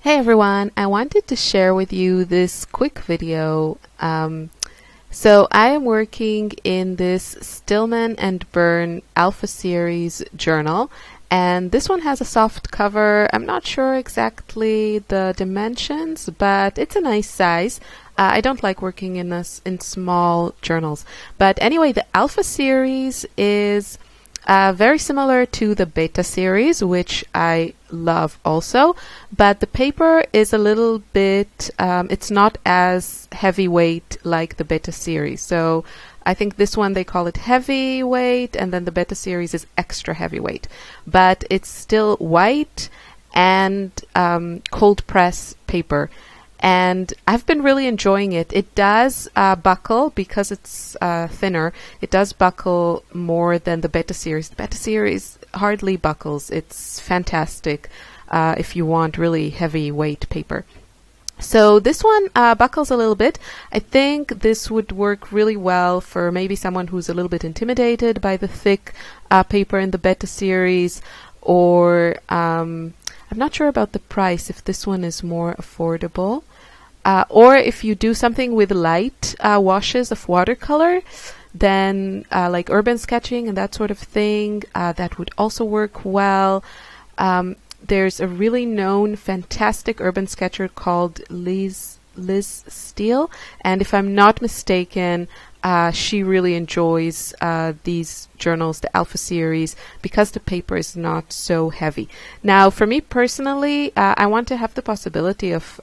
Hey everyone, I wanted to share with you this quick video. So I am working in this Stillman and Birn Alpha Series journal, and this one has a soft cover. I'm not sure exactly the dimensions, but it's a nice size. I don't like working in small journals. But anyway, the Alpha Series is very similar to the Beta series, which I love also, but the paper is a little bit, it's not as heavyweight like the Beta series. So I think this one they call it heavyweight, and then the Beta series is extra heavyweight. But it's still white and cold press paper. And I've been really enjoying it. It does buckle because it's thinner. It does buckle more than the Beta series. The Beta series hardly buckles. It's fantastic if you want really heavyweight paper. So this one buckles a little bit. I think this would work really well for maybe someone who's a little bit intimidated by the thick paper in the Beta series, or I'm not sure about the price, if this one is more affordable. Or if you do something with light washes of watercolor, then like urban sketching and that sort of thing, that would also work well. There's a really known, fantastic urban sketcher called Liz Steele, and if I'm not mistaken, she really enjoys these journals, the Alpha series, because the paper is not so heavy. Now, for me personally, I want to have the possibility of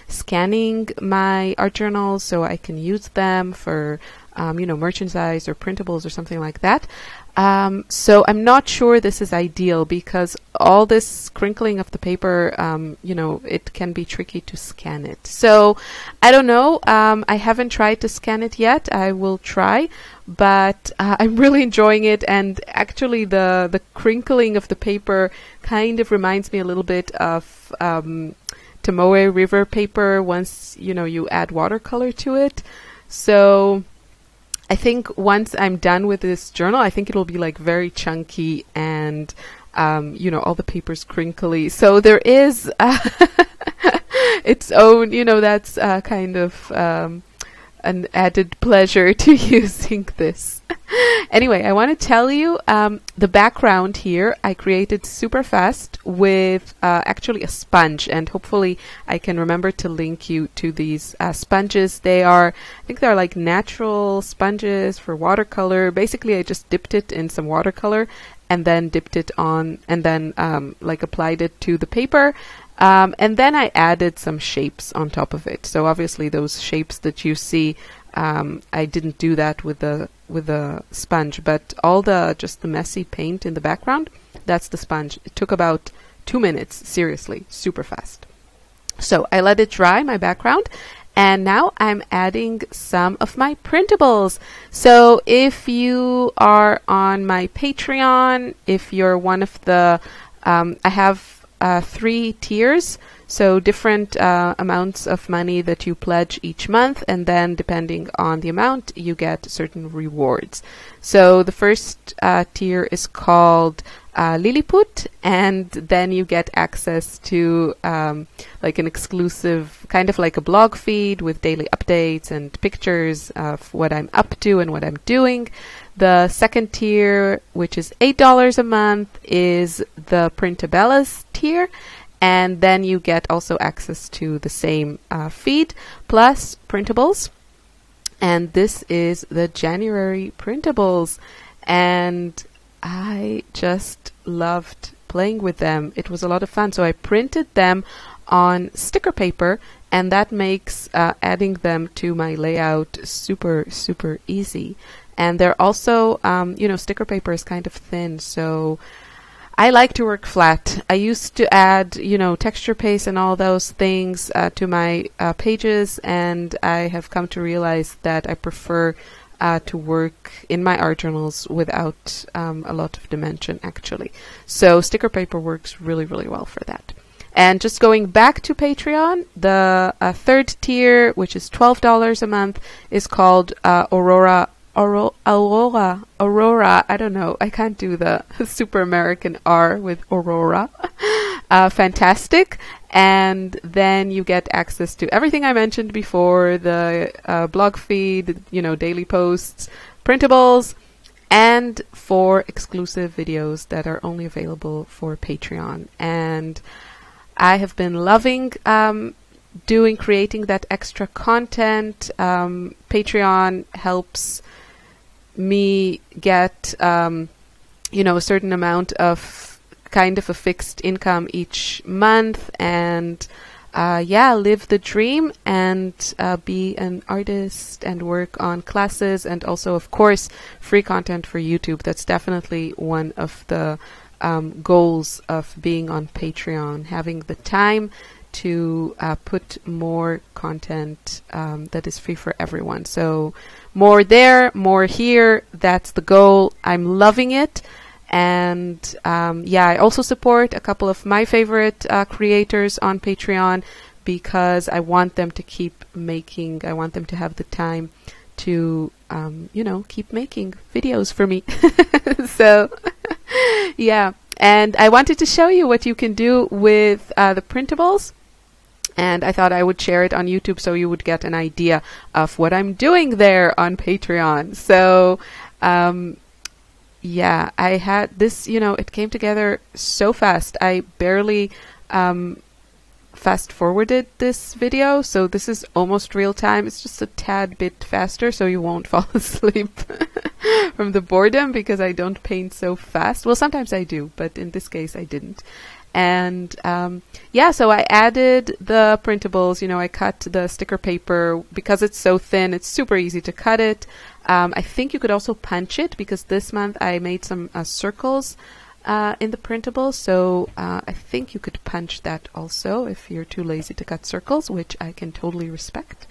scanning my art journals so I can use them for, merchandise or printables or something like that. So I'm not sure this is ideal because all this crinkling of the paper, it can be tricky to scan it. So I don't know. I haven't tried to scan it yet. I will try, but I'm really enjoying it. And actually the crinkling of the paper kind of reminds me a little bit of Tomoe River paper once, you add watercolor to it. So I think once I'm done with this journal, I think it'll be like very chunky and, all the paper's crinkly. So there is its own, that's kind of an added pleasure to using this. Anyway, I want to tell you the background here I created super fast with actually a sponge, and hopefully I can remember to link you to these sponges. I think they're like natural sponges for watercolor. Basically, I just dipped it in some watercolor and then dipped it on, and then applied it to the paper. And then I added some shapes on top of it. So obviously those shapes that you see, I didn't do that with the sponge, but all just the messy paint in the background, that's the sponge. It took about 2 minutes, seriously, super fast. So I let it dry, my background, and now I'm adding some of my printables. So if you are on my Patreon, if you're one of the, I have 3 tiers, so different amounts of money that you pledge each month, and then depending on the amount you get certain rewards. So the first tier is called Lilliput, and then you get access to like an exclusive, kind of like a blog feed with daily updates and pictures of what I'm up to and what I'm doing. The second tier, which is $8 a month, is the Printables tier, and then you get also access to the same feed plus printables. And this is the January printables, and I just loved playing with them. It was a lot of fun. So I printed them on sticker paper, and that makes adding them to my layout super, super easy. And they're also, sticker paper is kind of thin, so I like to work flat. I used to add, texture paste and all those things to my pages, and I have come to realize that I prefer to work in my art journals without a lot of dimension, actually. So sticker paper works really, really well for that. And just going back to Patreon, the third tier, which is $12 a month, is called Aurora, I don't know, I can't do the super American R with Aurora. fantastic. And then you get access to everything I mentioned before, the blog feed, daily posts, printables, and 4 exclusive videos that are only available for Patreon. And I have been loving creating that extra content. Patreon helps me get, a certain amount of kind of a fixed income each month, and live the dream and be an artist and work on classes, and also, of course, free content for YouTube. That's definitely one of the goals of being on Patreon, having the time to put more content that is free for everyone. So more there, more here. That's the goal. I'm loving it. And I also support a couple of my favorite creators on Patreon because I want them to keep making. I want them to have the time to, keep making videos for me. So, yeah. And I wanted to show you what you can do with the printables. And I thought I would share it on YouTube so you would get an idea of what I'm doing there on Patreon. So, I had this, it came together so fast. I barely fast forwarded this video, so this is almost real time. It's just a tad bit faster, so you won't fall asleep from the boredom because I don't paint so fast. Well, sometimes I do, but in this case I didn't. And so I added the printables. I cut the sticker paper because it's so thin. It's super easy to cut it. I think you could also punch it because this month I made some circles in the printable. So I think you could punch that also if you're too lazy to cut circles, which I can totally respect.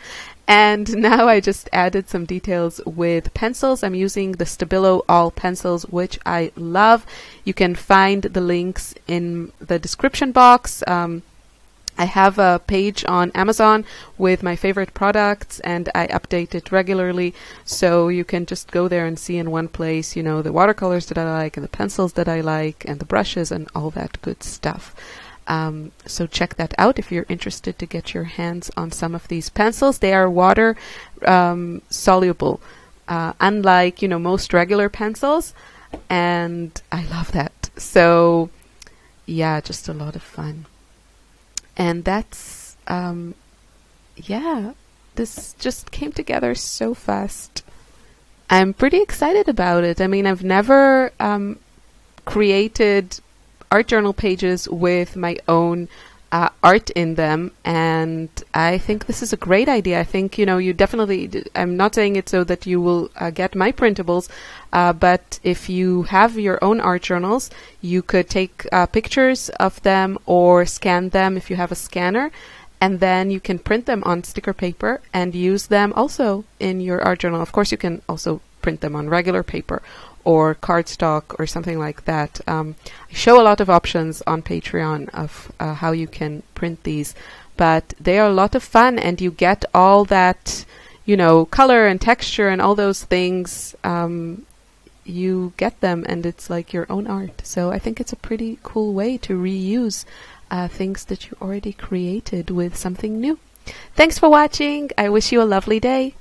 And now I just added some details with pencils. I'm using the Stabilo All pencils, which I love. You can find the links in the description box. I have a page on Amazon with my favorite products, and I update it regularly. So you can just go there and see in one place, the watercolors that I like and the pencils that I like and the brushes and all that good stuff. So check that out if you're interested to get your hands on some of these pencils. They are water soluble, unlike most regular pencils, and I love that. So yeah, just a lot of fun. And that's this just came together so fast. I'm pretty excited about it. I mean, I've never created art journal pages with my own art in them, and I think this is a great idea. I think you definitely, I'm not saying it so that you will get my printables, but if you have your own art journals, you could take pictures of them or scan them if you have a scanner, and then you can print them on sticker paper and use them also in your art journal. Of course, you can also print them on regular paper or cardstock or something like that. I show a lot of options on Patreon of how you can print these, but they are a lot of fun, and you get all that, color and texture and all those things. You get them, and it's like your own art. So I think it's a pretty cool way to reuse things that you already created with something new. Thanks for watching. I wish you a lovely day.